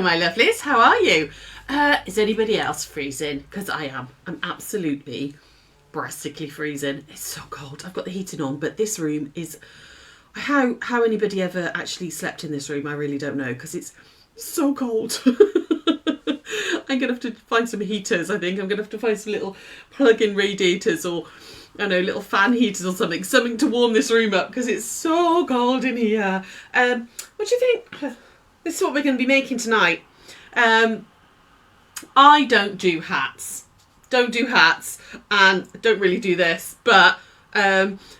Hello, my lovelies. How are you? Is anybody else freezing? Because I am. I'm absolutely breastically freezing. It's so cold. I've got the heating on, but this room is... How anybody ever actually slept in this room, I really don't know, because it's so cold. I'm going to have to find some heaters, I think. I'm going to have to find some little plug-in radiators or, I don't know, little fan heaters or something. Something to warm this room up, because it's so cold in here. What do you think? This is what we're going to be making tonight. I don't do hats. Don't do hats, and don't really do this, but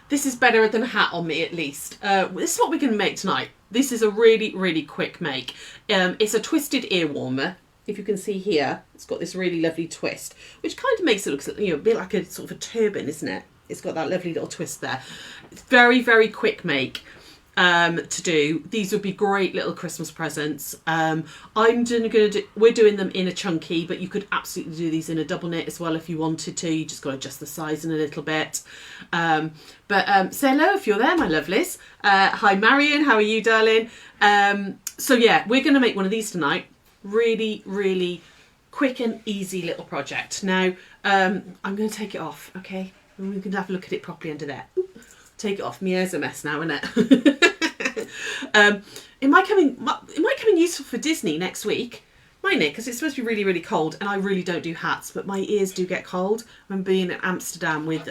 this is better than a hat on me, at least. This is what we're going to make tonight. This is a really, really quick make. It's a twisted ear warmer. If you can see here, it's got this really lovely twist, which kind of makes it look, you know, a bit like a sort of a turban, isn't it? It's got that lovely little twist there. It's very, very quick make to do. These would be great little Christmas presents. We're doing them in a chunky, but you could absolutely do these in a double knit as well if you wanted to. You just got to adjust the size in a little bit. But say hello if you're there, my lovelies. Hi Marion, how are you, darling? So yeah, we're going to make one of these tonight. Really, really quick and easy little project. Now, I'm going to take it off, okay? And we can have a look at it properly under there. Ooh, take it off. My hair's a mess now, isn't it? It might come in useful for Disney next week, mightn't it? Because it's supposed to be really, really cold, and I really don't do hats, but my ears do get cold. I remember being in Amsterdam with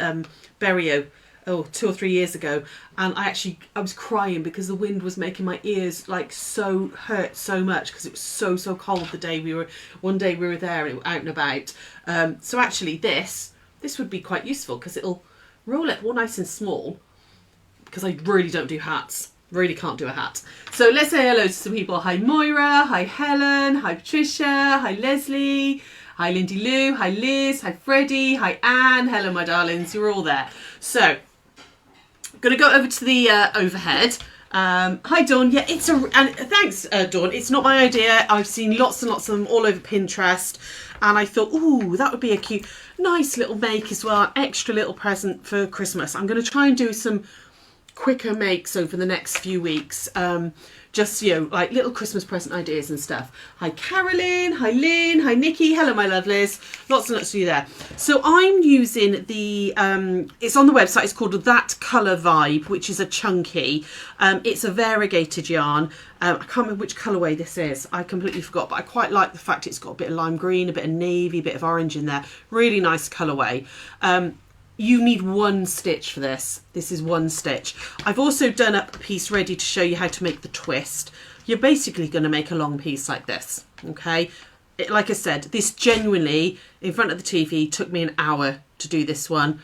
Berio, 2 or 3 years ago, and I was crying because the wind was making my ears like hurt so much, because it was so cold one day we were there and out and about. So actually this would be quite useful, because it'll roll it all nice and small, because I really don't do hats. Really can't do a hat. So let's say hello to some people. Hi Moira, hi Helen, hi Patricia, hi Leslie, hi Lindy Lou, hi Liz, hi Freddie, hi Anne. Hello my darlings, you're all there. So I'm going to go over to the overhead. Hi Dawn. Yeah, and thanks Dawn. It's not my idea. I've seen lots and lots of them all over Pinterest, and I thought, ooh, that would be a cute, nice little make as well. Extra little present for Christmas. I'm going to try and do some quicker makes over the next few weeks, just, you know, like little Christmas present ideas and stuff. Hi Carolyn, hi Lynn, hi Nikki, hello my lovelies, lots and lots of you there. So I'm using the it's on the website, it's called That Colour Vibe, which is a chunky. It's a variegated yarn. I can't remember which colourway this is, I completely forgot, but I quite like the fact it's got a bit of lime green, a bit of navy, a bit of orange in there. Really nice colourway. You need one stitch for this. This is one stitch. I've also done up a piece ready to show you how to make the twist. You're basically going to make a long piece like this, okay? Like I said, this genuinely, in front of the TV, took me an hour to do this one.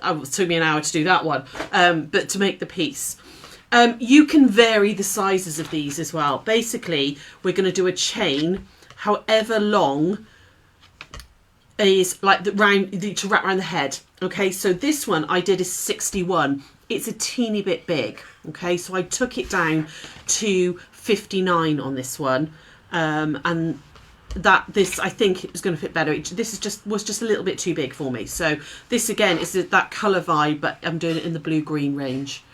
It took me an hour to do that one, but to make the piece. You can vary the sizes of these as well. Basically, we're going to do a chain, however long is like to wrap around the head. Okay, so this one I did is 61. It's a teeny bit big. Okay, so I took it down to 59 on this one, and this I think it was going to fit better. This was just a little bit too big for me. So this again is that colour vibe, but I'm doing it in the blue-green range,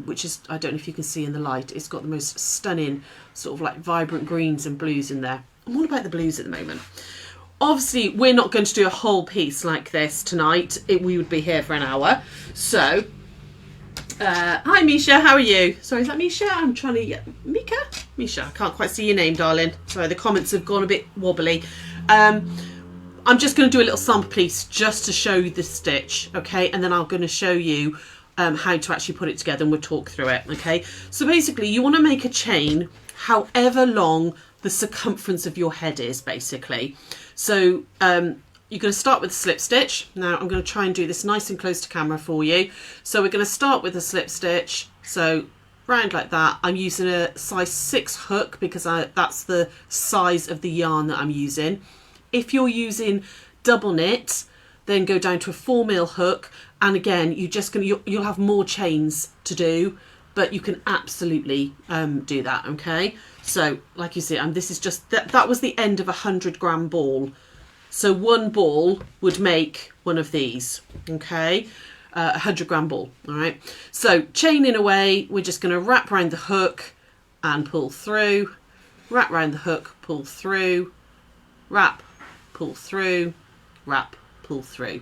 which is, I don't know if you can see in the light, it's got the most stunning sort of like vibrant greens and blues in there. I'm all about the blues at the moment. Obviously, we're not going to do a whole piece like this tonight. We would be here for an hour. So, hi Misha, how are you? Sorry, is that Misha? I'm trying to get... Misha, I can't quite see your name, darling. Sorry, the comments have gone a bit wobbly. I'm just going to do a little sample piece just to show you the stitch, okay? And then I'm going to show you how to actually put it together, and we'll talk through it, okay? So basically, you want to make a chain however long the circumference of your head is, basically. So you're going to start with a slip stitch. Now I'm going to try and do this nice and close to camera for you. So we're going to start with a slip stitch. So round like that. I'm using a size 6 hook because that's the size of the yarn that I'm using. If you're using double knit, then go down to a 4mm hook. And again, you'll have more chains to do, but you can absolutely do that, okay? So, like you see, this is just, that was the end of a 100-gram ball. So one ball would make one of these, okay? 100-gram ball, all right? So chaining away, we're just going to wrap around the hook and pull through. wrap round the hook, pull through, wrap, pull through, wrap, pull through.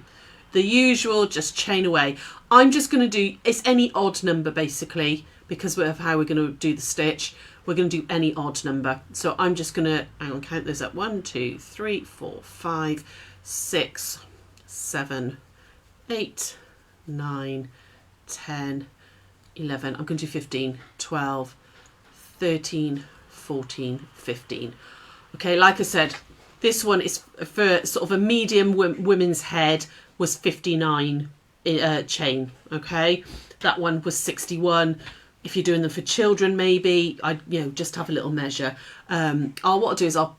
The usual, just chain away. I'm just going to do, it's any odd number basically, because of how we're going to do the stitch. We're going to do any odd number. So I'm just going to, hang on, count those up. 1, 2, 3, 4, 5, 6, 7, 8, 9, 10, 11. I'm going to do 15, 12, 13, 14, 15. Okay, like I said, this one is for sort of a medium women's head, was 59 chain. Okay, that one was 61. If you're doing them for children, maybe just have a little measure. What I'll do is I'll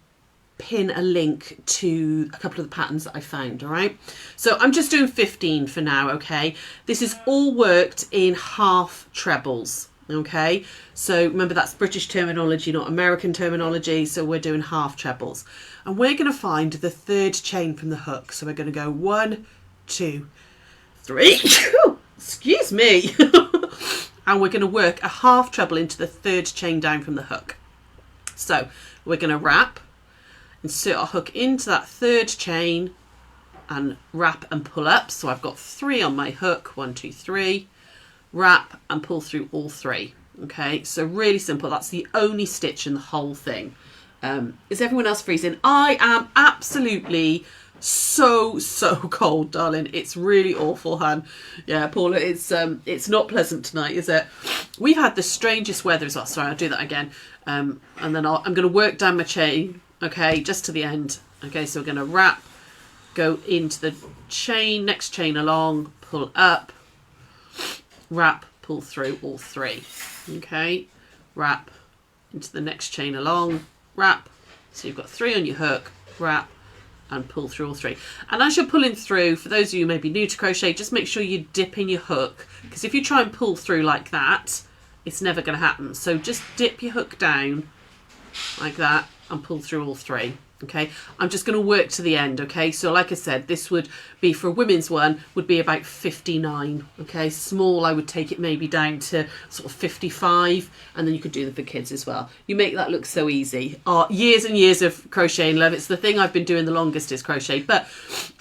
pin a link to a couple of the patterns that I found. All right, so I'm just doing 15 for now. Okay, this is all worked in half trebles. Okay, so remember that's British terminology, not American terminology. So we're doing half trebles, and we're going to find the third chain from the hook. So we're going to go 1, 2, 3. Excuse me. And we're going to work a half treble into the third chain down from the hook. So we're going to wrap, insert our hook into that third chain and wrap and pull up. So I've got 3 on my hook, 1, 2, 3, wrap and pull through all 3. Okay, so really simple. That's the only stitch in the whole thing. Is everyone else freezing? I am absolutely so cold, darling. It's really awful, hun. Yeah, Paula, it's not pleasant tonight, is it? We've had the strangest weather as well. Sorry, I'll do that again. And then I'm going to work down my chain, okay, just to the end. Okay, so we're going to wrap, go into the chain, next chain along, pull up, wrap, pull through all 3. Okay, wrap into the next chain along, wrap. So you've got 3 on your hook, wrap, and pull through all 3. And as you're pulling through, for those of you who may be new to crochet, just make sure you dip in your hook, because if you try and pull through like that, it's never going to happen. So just dip your hook down like that and pull through all 3. Okay, I'm just going to work to the end. Okay, so like I said, this would be for a women's one, would be about 59. Okay, small, I would take it maybe down to sort of 55, and then you could do them for kids as well. You make that look so easy. Years and years of crocheting, love. It's the thing I've been doing the longest is crochet, but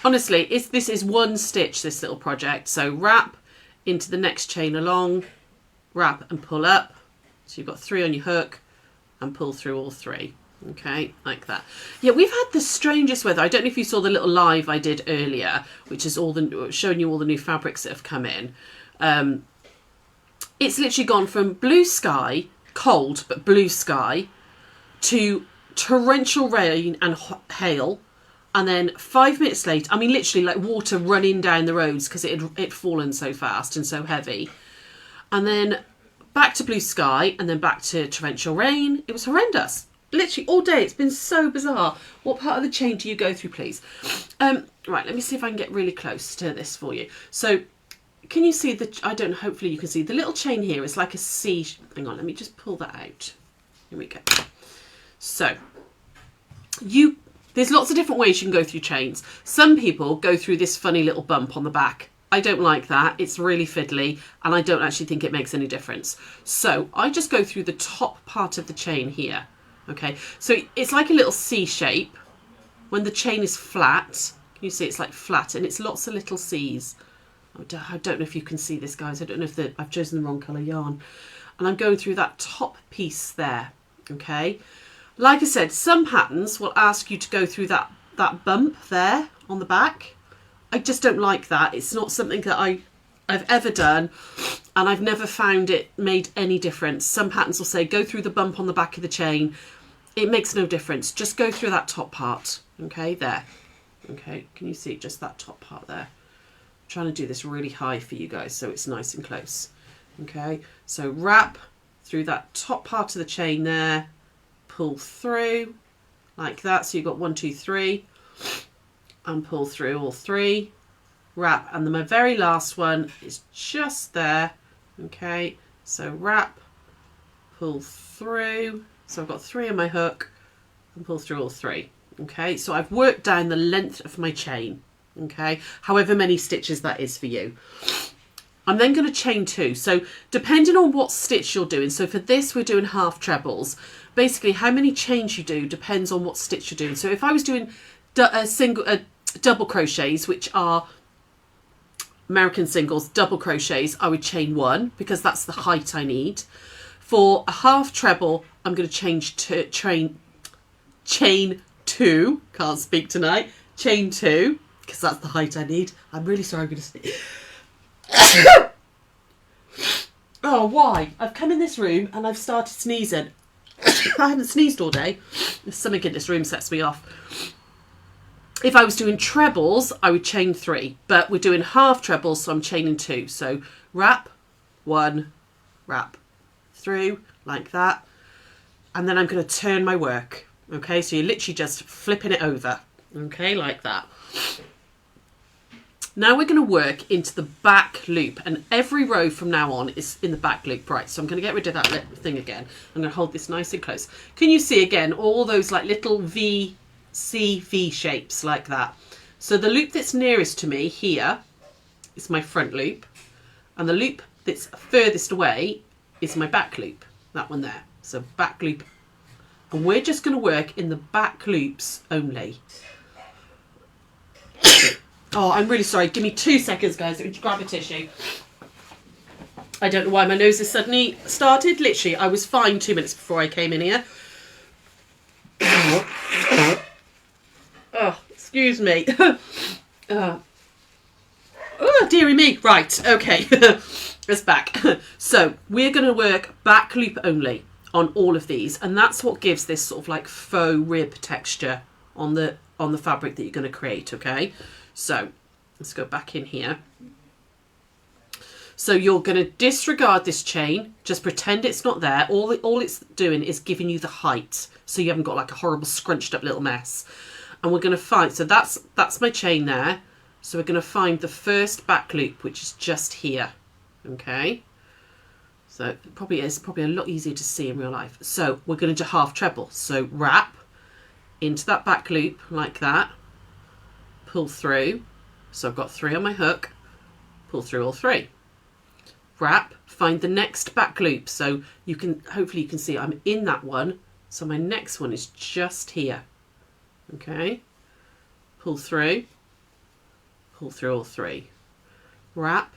honestly, this is one stitch, this little project. So wrap into the next chain along, wrap and pull up. So you've got 3 on your hook and pull through all 3. Okay, like that. Yeah, we've had the strangest weather. I don't know if you saw the little live I did earlier, which is showing you all the new fabrics that have come in. It's literally gone from blue sky, cold but blue sky, to torrential rain and hail, and then 5 minutes later, I mean literally like water running down the roads because it fallen so fast and so heavy, and then back to blue sky, and then back to torrential rain. It was horrendous. Literally all day. It's been so bizarre. What part of the chain do you go through, please? Right, let me see if I can get really close to this for you. So can you see I don't know, hopefully you can see the little chain here is like a C. Hang on, let me just pull that out. Here we go. So there's lots of different ways you can go through chains. Some people go through this funny little bump on the back. I don't like that. It's really fiddly, and I don't actually think it makes any difference. So I just go through the top part of the chain here. Okay, so it's like a little C shape. When the chain is flat, can you see it's like flat, and it's lots of little C's. I don't know if you can see this, guys. I don't know if I've chosen the wrong colour yarn. And I'm going through that top piece there, okay? Like I said, some patterns will ask you to go through that bump there on the back. I just don't like that. It's not something that I've ever done, and I've never found it made any difference. Some patterns will say go through the bump on the back of the chain. It makes no difference. Just go through that top part. Okay, there. Okay, can you see just that top part there? I'm trying to do this really high for you guys so it's nice and close. Okay, so wrap through that top part of the chain there, pull through like that. So you've got 1, 2, 3, and pull through all 3, wrap, and then my very last one is just there. Okay, so wrap, pull through. So I've got 3 on my hook and pull through all 3. Okay, so I've worked down the length of my chain. Okay, however many stitches that is for you. I'm then going to chain 2. So depending on what stitch you're doing, so for this we're doing half trebles. Basically how many chains you do depends on what stitch you're doing. So if I was doing double crochets, which are American singles, double crochets, I would chain 1 because that's the height I need. For a half treble, I'm going to chain 2. Can't speak tonight. Chain 2 because that's the height I need. I'm really sorry, I'm going to sneeze. Oh, why? I've come in this room and I've started sneezing. I haven't sneezed all day. There's something in this room sets me off. If I was doing trebles, I would chain 3, but we're doing half trebles, so I'm chaining 2. So wrap, 1, wrap through like that, and then I'm going to turn my work. Okay, so you're literally just flipping it over. Okay, like that. Now we're going to work into the back loop, and every row from now on is in the back loop. Right, so I'm going to get rid of that thing again. I'm going to hold this nice and close. Can you see again all those like little V shapes like that? So the loop that's nearest to me here is my front loop, and the loop that's furthest away is my back loop, that one there. So back loop, and we're just going to work in the back loops only. Oh, I'm really sorry. Give me 2 seconds, guys. Let me grab a tissue. I don't know why my nose has suddenly started. Literally, I was fine 2 minutes before I came in here. Oh, excuse me. Oh, dearie me. Right, okay. It's back. So we're going to work back loop only on all of these, and that's what gives this sort of like faux rib texture on the fabric that you're going to create. Okay, so let's go back in here. So you're going to disregard this chain, just pretend it's not there. All it's doing is giving you the height, so you haven't got like a horrible scrunched up little mess. And we're going to find, so that's my chain there. So we're going to find the first back loop, which is just here. Okay, so it probably a lot easier to see in real life. So we're going to do half treble. So wrap into that back loop like that, pull through. So I've got 3 on my hook, pull through all 3. Wrap, find the next back loop. So hopefully you can see I'm in that one. So my next one is just here. Okay, pull through all 3. Wrap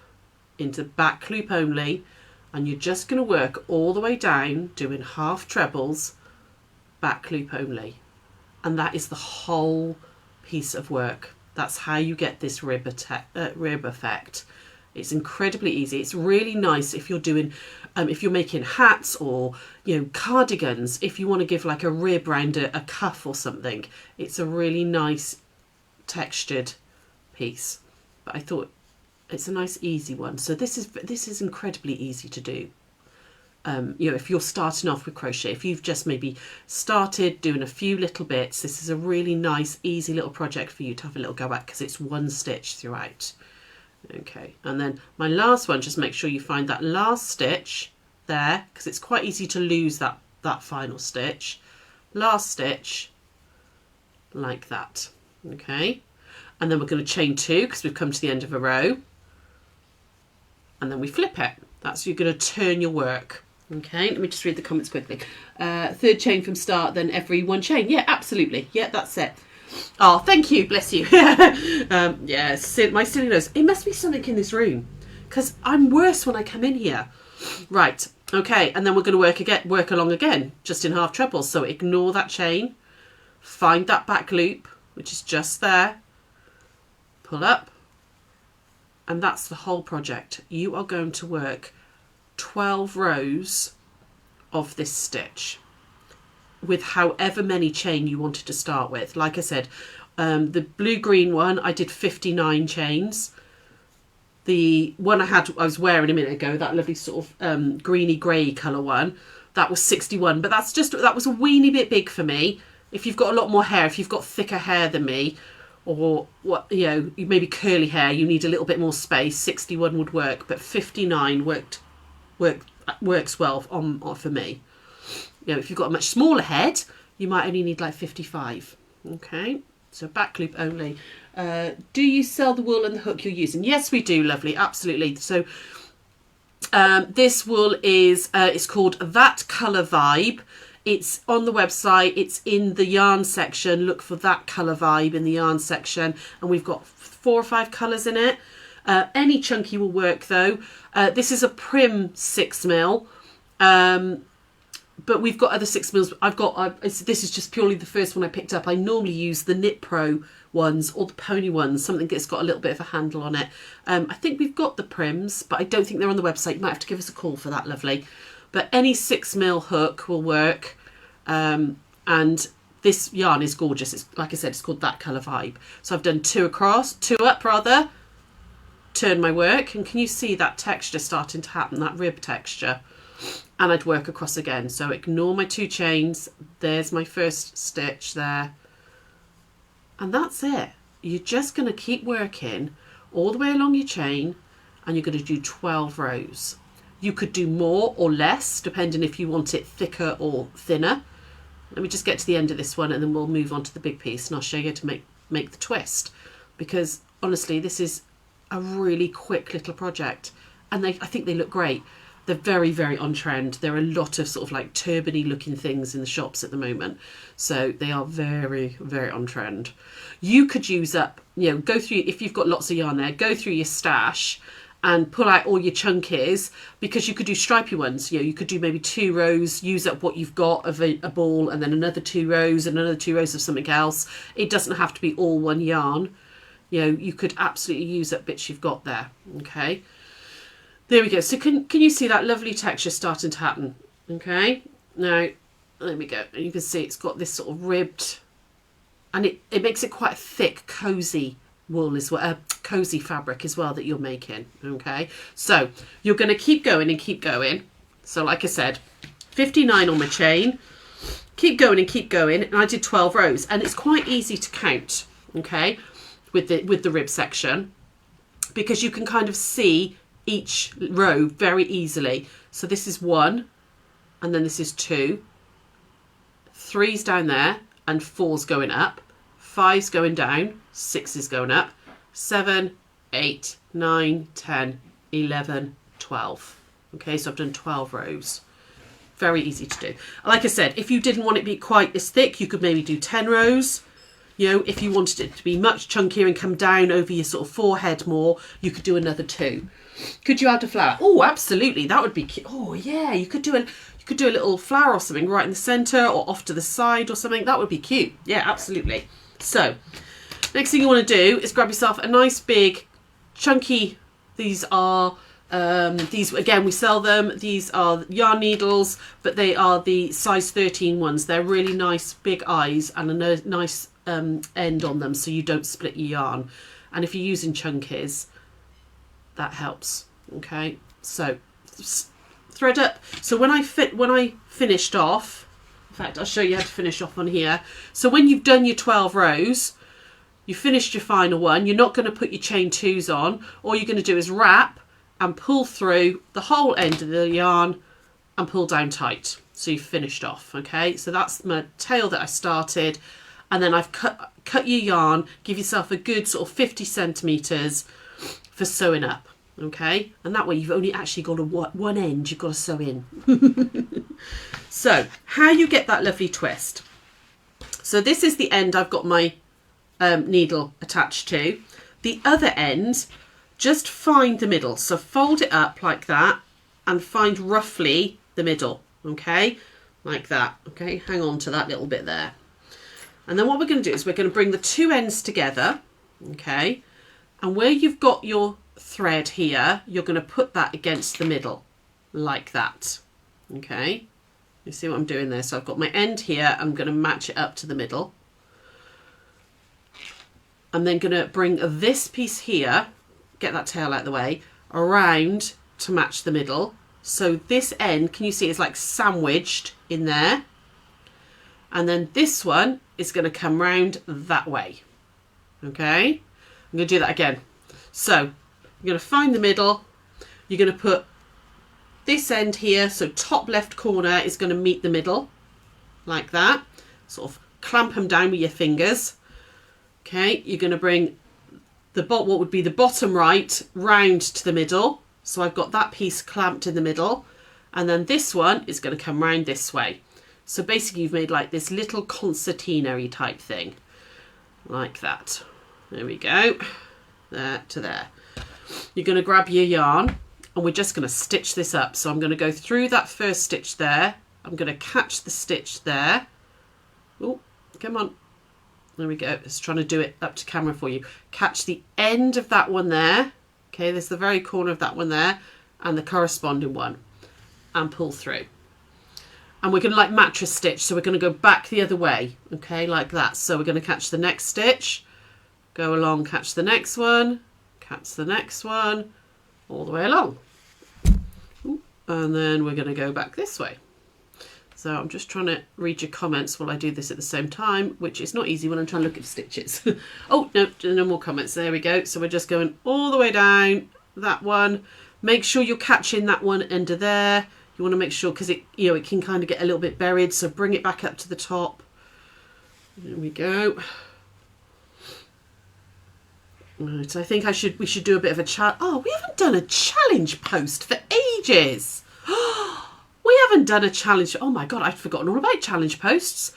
into back loop only, and you're just going to work all the way down doing half trebles, back loop only, and that is the whole piece of work. That's how you get this rib effect. It's incredibly easy. It's really nice if you're doing if you're making hats or cardigans, if you want to give like a rib round a cuff or something. It's a really nice textured piece, but I thought it's a nice easy one. So this is incredibly easy to do. If you're starting off with crochet, if you've just maybe started doing a few little bits, this is a really nice easy little project for you to have a little go at, because it's one stitch throughout. Okay, and then my last one, just make sure you find that last stitch there, because it's quite easy to lose that final stitch. Last stitch like that. Okay, and then we're going to chain 2 because we've come to the end of a row, and then we flip it. That's you're going to turn your work. Okay, let me just read the comments quickly. 3rd chain from start, then every 1 chain. Yeah, absolutely. Yeah, that's it. Oh, thank you, bless you. Yeah, my silly nose. It must be something in this room, because I'm worse when I come in here. Right, okay, and then we're going to work along again, just in half trebles. So ignore that chain, find that back loop, which is just there, pull up, and that's the whole project. You are going to work 12 rows of this stitch with however many chain you wanted to start with. Like I said, the blue-green one, I did 59 chains. The one I was wearing a minute ago, that lovely sort of greeny grey colour one, that was 61. But that was a weeny bit big for me. If you've got a lot more hair, if you've got thicker hair than me, or you maybe curly hair, you need a little bit more space, 61 would work, but 59 works well for me. If you've got a much smaller head, you might only need like 55. Okay, so back loop only. Do you sell the wool and the hook you're using? Yes, we do, lovely, absolutely. So This wool is it's called That Colour Vibe. It's on the website. It's in the yarn section. Look for That Colour Vibe in the yarn section, and we've got 4 or 5 colours in it. Any chunky will work though. This is a Prim 6mm, but we've got other 6mm. This is just purely the first one I picked up. I normally use the Knit Pro ones or the Pony ones, something that's got a little bit of a handle on it. I think we've got the Prims, but I don't think they're on the website. You might have to give us a call for that, lovely. But any 6mm hook will work. And this yarn is gorgeous. It's, like I said, it's called That Colour Vibe. So I've done 2 up rather. Turn my work, and can you see that texture starting to happen, that rib texture? And I'd work across again. So ignore my 2 chains. There's my first stitch there. And that's it. You're just going to keep working all the way along your chain, and you're going to do 12 rows. You could do more or less, depending if you want it thicker or thinner. Let me just get to the end of this one, and then we'll move on to the big piece, and I'll show you how to make the twist. Because honestly, this is a really quick little project, and I think they look great. They're very, very on trend. There are a lot of sort of like turbany looking things in the shops at the moment, so they are very, very on trend. You could use up, go through, if you've got lots of yarn there, go through your stash and pull out all your chunkies, because you could do stripy ones. You could do maybe 2 rows, use up what you've got of a ball, and then another 2 rows and another 2 rows of something else. It doesn't have to be all one yarn. You could absolutely use up bits you've got there. Okay, there we go. So can you see that lovely texture starting to happen? Okay, now there we go, and you can see it's got this sort of ribbed, and it makes it quite a thick, cozy wool as well, cozy fabric as well that you're making. Okay, so you're going to keep going and keep going. So like I said, 59 on my chain, keep going and keep going, and I did 12 rows, and it's quite easy to count. Okay, with the rib section, because you can kind of see each row very easily. So this is 1, and then this is 2, 3's down there, and 4's going up, 5's going down, 6 is going up, 7, 8, 9, 10, 11, 12. Okay, so I've done 12 rows. Very easy to do. Like I said, if you didn't want it to be quite as thick, you could maybe do 10 rows. If you wanted it to be much chunkier and come down over your sort of forehead more, you could do another 2. Could you add a flower? Oh, absolutely. That would be cute. Oh, yeah. You could do a little flower or something right in the centre or off to the side or something. That would be cute. Yeah, absolutely. So, next thing you want to do is grab yourself a nice big chunky. These are these, again, we sell them. These are yarn needles, but they are the size 13 ones. They're really nice big eyes and a nice end on them, so you don't split your yarn. And if you're using chunkies, that helps. Okay, so thread up. So when I finished off, in fact, I'll show you how to finish off on here. So when you've done your 12 rows, you finished your final one, you're not going to put your chain 2s on. All you're going to do is wrap and pull through the whole end of the yarn and pull down tight. So you've finished off. Okay, so that's my tail that I started. And then I've cut your yarn, give yourself a good sort of 50 centimetres for sewing up, okay? And that way you've only actually got one end you've got to sew in. So, how you get that lovely twist. So this is the end I've got my needle attached to. The other end, just find the middle. So fold it up like that and find roughly the middle, okay? Like that, okay? Hang on to that little bit there. And then what we're going to do is we're going to bring the 2 ends together, okay? And where you've got your thread here, you're going to put that against the middle, like that, okay? You see what I'm doing there? So I've got my end here, I'm going to match it up to the middle. I'm then going to bring this piece here, get that tail out of the way, around to match the middle. So this end, can you see, is like sandwiched in there. And then this one is going to come round that way. Okay, I'm going to do that again. So you're going to find the middle. You're going to put this end here. So top left corner is going to meet the middle, like that. Sort of clamp them down with your fingers. Okay, you're going to bring the what would be the bottom right round to the middle, So I've got that piece clamped in the middle, and then this one is going to come round this way. So basically you've made like this little concertina-y type thing, like that. There we go, there to there. You're going to grab your yarn, and we're just going to stitch this up. So I'm going to go through that first stitch there. I'm going to catch the stitch there. Oh, come on. There we go. Just trying to do it up to camera for you. Catch the end of that one there. Okay, there's the very corner of that one there, and the corresponding one, and pull through. And we're going to like mattress stitch, so we're going to go back the other way, okay, like that. So we're going to catch the next stitch, go along, catch the next one, catch the next one, all the way along. Ooh, and then we're going to go back this way. So I'm just trying to read your comments while I do this at the same time, which is not easy when I'm trying to look at stitches. Oh, no, no more comments. There we go. So we're just going all the way down that one. Make sure you're catching that one under there. You want to make sure, because it, you know, it can kind of get a little bit buried. So bring it back up to the top. There we go. Right, so I think we should do a bit of a challenge. Oh, we haven't done a challenge post for ages. We haven't done a challenge. Oh my God, I'd forgotten all about challenge posts.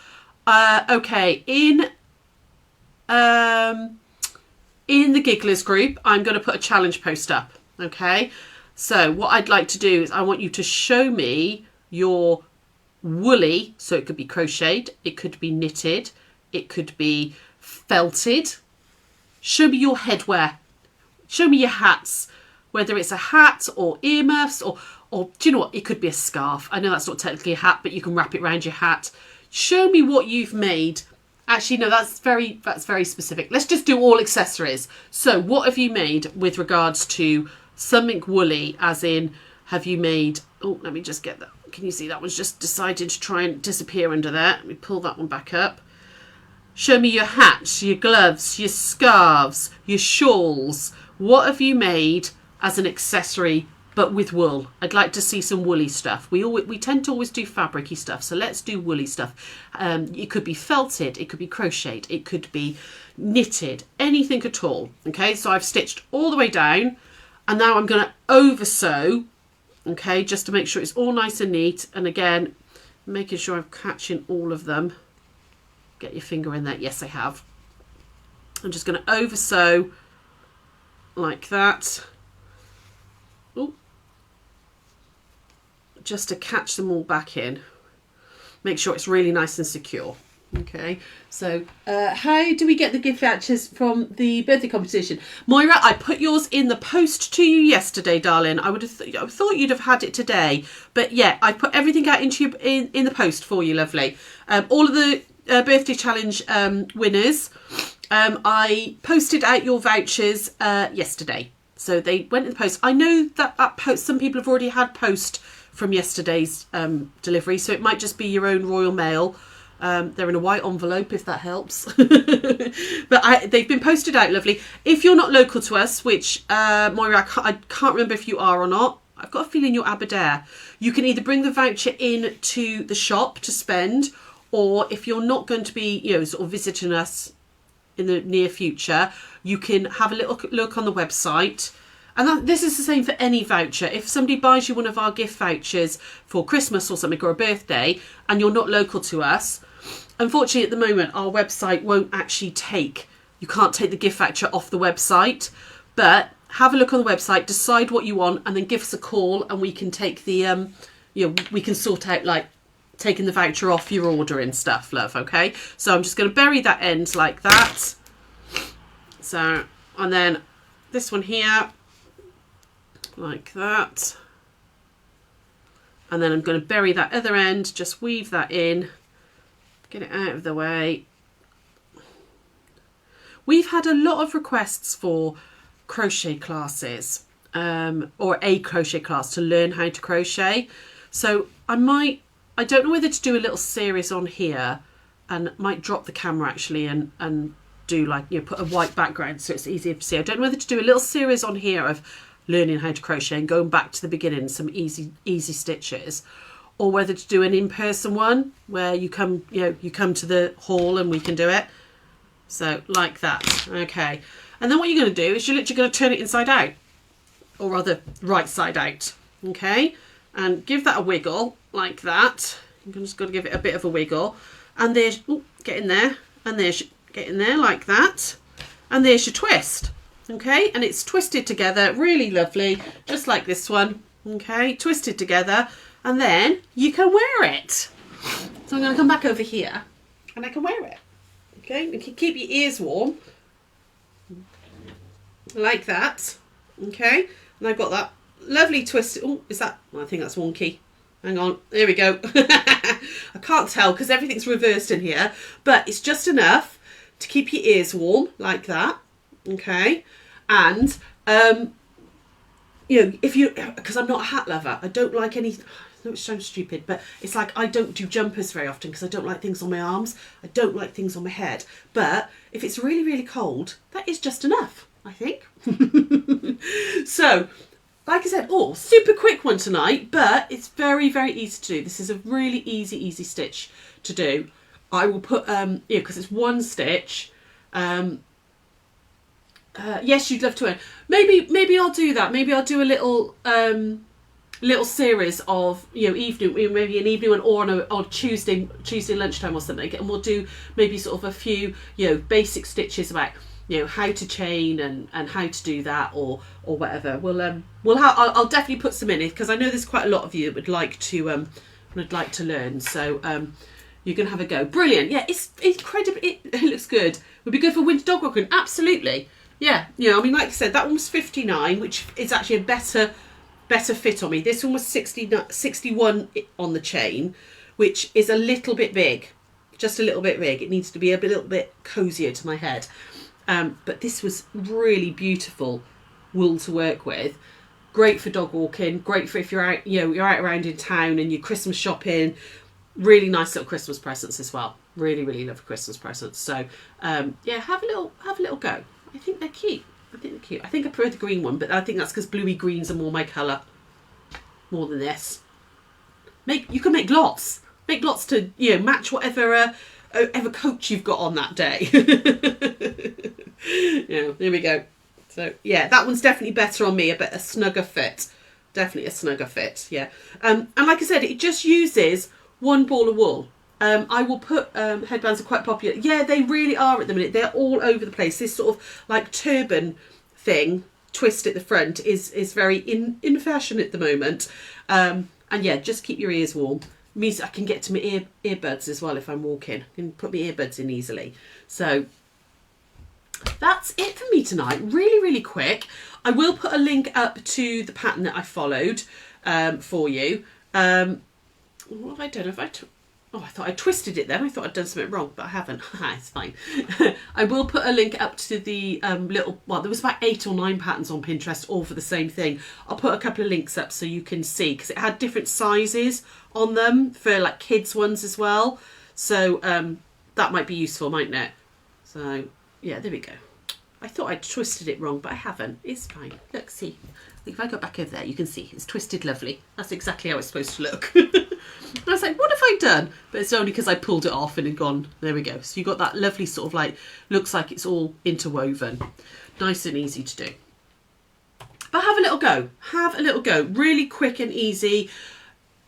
Okay, in the Gigglers group, I'm going to put a challenge post up. Okay, so what I'd like to do is I want you to show me your woolly, so it could be crocheted, it could be knitted, it could be felted. Show me your headwear. Show me your hats, whether it's a hat or earmuffs or do you know what? It could be a scarf. I know that's not technically a hat, but you can wrap it around your hat. Show me what you've made. Actually, no, that's very specific. Let's just do all accessories. So what have you made with regards to something woolly, as in, have you made, oh, let me just get that. Can you see that one's just decided to try and disappear under there? Let me pull that one back up. Show me your hats, your gloves, your scarves, your shawls. What have you made as an accessory, but with wool? I'd like to see some woolly stuff. We tend to always do fabric-y stuff, so let's do woolly stuff. It could be felted, it could be crocheted, it could be knitted, anything at all. Okay, so I've stitched all the way down, and now I'm going to over sew, okay, just to make sure it's all nice and neat. And again, making sure I'm catching all of them. Get your finger in there. Yes, I have. I'm just going to over sew like that. Ooh. Just to catch them all back in. Make sure it's really nice and secure. Okay, so how do we get the gift vouchers from the birthday competition? Moira, I put yours in the post to you yesterday, darling. I would have I thought you'd have had it today, but yeah, I put everything out into in the post for you, lovely. All of the birthday challenge winners, I posted out your vouchers yesterday, so they went in the post. I know that post, some people have already had post from yesterday's delivery, so it might just be your own Royal Mail. They're in a white envelope, if that helps. But they've been posted out, lovely. If you're not local to us, which Moira, I can't remember if you are or not. I've got a feeling you're Aberdare. You can either bring the voucher in to the shop to spend, or if you're not going to be, you know, sort of visiting us in the near future, you can have a little look on the website. And this is the same for any voucher. If somebody buys you one of our gift vouchers for Christmas or something, or a birthday, and you're not local to us, unfortunately at the moment our website won't actually you can't take the gift voucher off the website. But have a look on the website, decide what you want, and then give us a call, and we can take the we can sort out like taking the voucher off your order and stuff, love. Okay, so I'm just going to bury that end like that. So, and then this one here, like that. And then I'm going to bury that other end, just weave that in, get it out of the way. We've had a lot of requests for crochet classes, or a crochet class to learn how to crochet. So I don't know whether to do a little series on here, and might drop the camera actually and do like, you know, put a white background so it's easier to see. I don't know whether to do a little series on here of learning how to crochet and going back to the beginning, some easy stitches, or whether to do an in-person one where you come to the hall and we can do it. So like that. Okay, and then what you're going to do is you're literally going to turn it inside out. or rather right side out. Okay, and give that a wiggle like that. You're just got to give it a bit of a wiggle, and there's, ooh, get in there, and there's, get in there like that, and there's your twist. Okay, and it's twisted together, really lovely, just like this one. Okay, twisted together, and then you can wear it. So I'm going to come back over here, and I can wear it. Okay, you can keep your ears warm, like that. Okay, and I've got that lovely twist. Oh, is that? I think that's wonky. Hang on, there we go. I can't tell because everything's reversed in here, but it's just enough to keep your ears warm, like that. Okay, and you know, if you, because I'm not a hat lover, I don't like any. I know it sounds stupid, but it's like I don't do jumpers very often because I don't like things on my arms. I don't like things on my head. But if it's really, really cold, that is just enough, I think. So, like I said, oh, super quick one tonight, but it's very, very easy to do. This is a really easy stitch to do. I will put, yeah, because it's one stitch. Yes, you'd love to earn. Maybe I'll do that. Maybe I'll do a little series of, you know, evening, maybe an evening one, or on Tuesday lunchtime or something, and we'll do maybe sort of a few, you know, basic stitches about, you know, how to chain and how to do that, or whatever. I'll definitely put some in it because I know there's quite a lot of you that would like to learn. So you're gonna have a go. Brilliant. Yeah, it's incredible. It looks good. Would be good for winter dog walking. Absolutely. Yeah. You know, I mean, like I said, that one was 59, which is actually a better fit on me. This one was 61 on the chain, which is a little bit big, just a little bit big. It needs to be a little bit cozier to my head. But this was really beautiful wool to work with. Great for dog walking. Great for if you're out, you know, you're out around in town and you're Christmas shopping. Really nice little Christmas presents as well. Really love Christmas presents. So yeah, have a little go. I think they're cute. I think I prefer the green one, but I think that's because bluey greens are more my colour, more than this. You can make lots to, you know, match whatever coat you've got on that day. Yeah, there we go. So yeah, that one's definitely better on me, a snugger fit. Definitely a snugger fit. Yeah, and like I said, it just uses one ball of wool. I will put, headbands are quite popular. Yeah, they really are at the minute. They're all over the place. This sort of like turban thing, twist at the front, is very in fashion at the moment. And yeah, just keep your ears warm. It means I can get to my earbuds as well if I'm walking. I can put my earbuds in easily. So that's it for me tonight. Really quick. I will put a link up to the pattern that I followed for you. What have I done? Oh, I thought I twisted it then. I thought I'd done something wrong, but I haven't. It's fine. I will put a link up to the there was about 8 or 9 patterns on Pinterest, all for the same thing. I'll put a couple of links up so you can see, because it had different sizes on them for like kids ones as well. So that might be useful, mightn't it? So yeah, there we go. I thought I'd twisted it wrong, but I haven't. It's fine. Look, see. If I go back over there, you can see it's twisted lovely. That's exactly how it's supposed to look. And I was like, what have I done? But it's only because I pulled it off and it gone. There we go. So you got that lovely sort of like, looks like it's all interwoven. Nice and easy to do. But have a little go. Have a little go. Really quick and easy.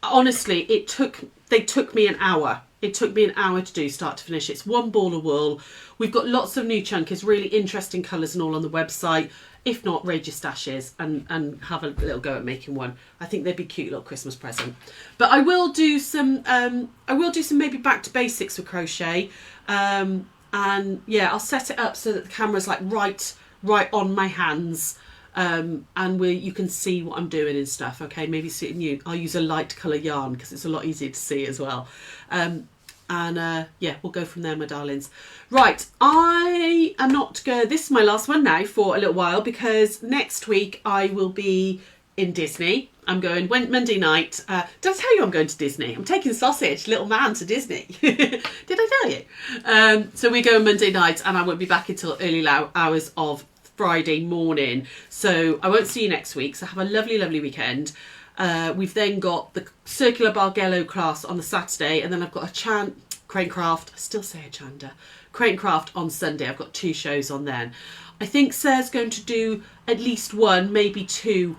Honestly, they took me an hour. It took me an hour to do, start to finish. It's one ball of wool. We've got lots of new chunkies, really interesting colours and all on the website. If not, raid your stashes and have a little go at making one. I think they'd be cute little Christmas present. But I will do some maybe back to basics with crochet. And yeah, I'll set it up so that the camera's like right on my hands. And you can see what I'm doing and stuff. Okay, maybe I'll use a light colour yarn because it's a lot easier to see as well. Yeah, we'll go from there, my darlings. Right, I am not going. This is my last one now for a little while, because next week I will be in Disney. I'm going Monday night. Did I tell you I'm going to Disney? I'm taking Sausage, little man, to Disney. Did I tell you? So we go Monday night, and I won't be back until early hours of Friday morning. So I won't see you next week. So have a lovely weekend. We've then got the circular Bargello class on the Saturday, and then I've got a Cranecraft, I still say Achanda. Cranecraft on Sunday. I've got 2 shows on then. I think Sarah's going to do at least 1, maybe 2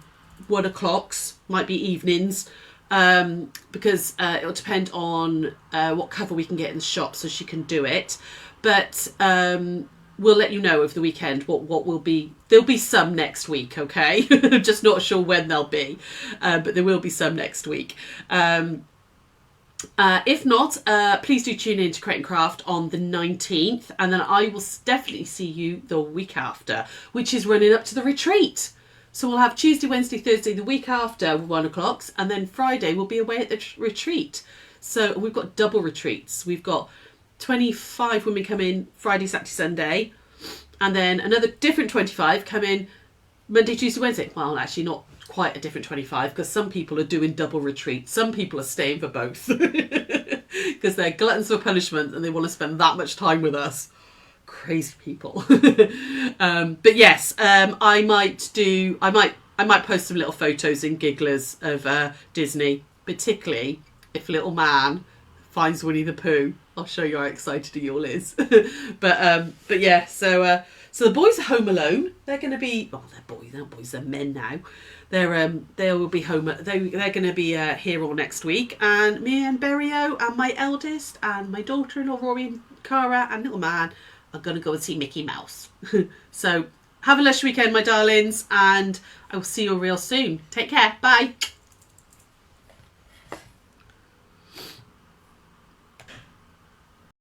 1 o'clocks, might be evenings, because it'll depend on what cover we can get in the shop so she can do it. But we'll let you know over the weekend what will be. There'll be some next week, okay? Just not sure when they'll be, but there will be some next week. If not, please do tune in to Crate and Craft on the 19th, and then I will definitely see you the week after, which is running up to the retreat. So we'll have Tuesday, Wednesday, Thursday the week after 1 o'clocks, and then Friday we'll be away at the retreat. So we've got double retreats. We've got 25 women come in Friday, Saturday, Sunday, and then another different 25 come in Monday, Tuesday, Wednesday. Well, actually not quite a different 25, because some people are doing double retreats. Some people are staying for both because they're gluttons for punishment and they want to spend that much time with us. Crazy people. But yes, I might post some little photos and gigglers of Disney, particularly if little man finds Winnie the Pooh. I'll show you how excited he all is. but yeah, so the boys are home alone. They're going to be, oh, they're boys, they're not boys, they're men now. They will be home. They're going to be here all next week, and me and Berio and my eldest and my daughter-in-law Rory and Cara and little man are going to go and see Mickey Mouse. So have a lush weekend, my darlings, and I will see you real soon. Take care. Bye.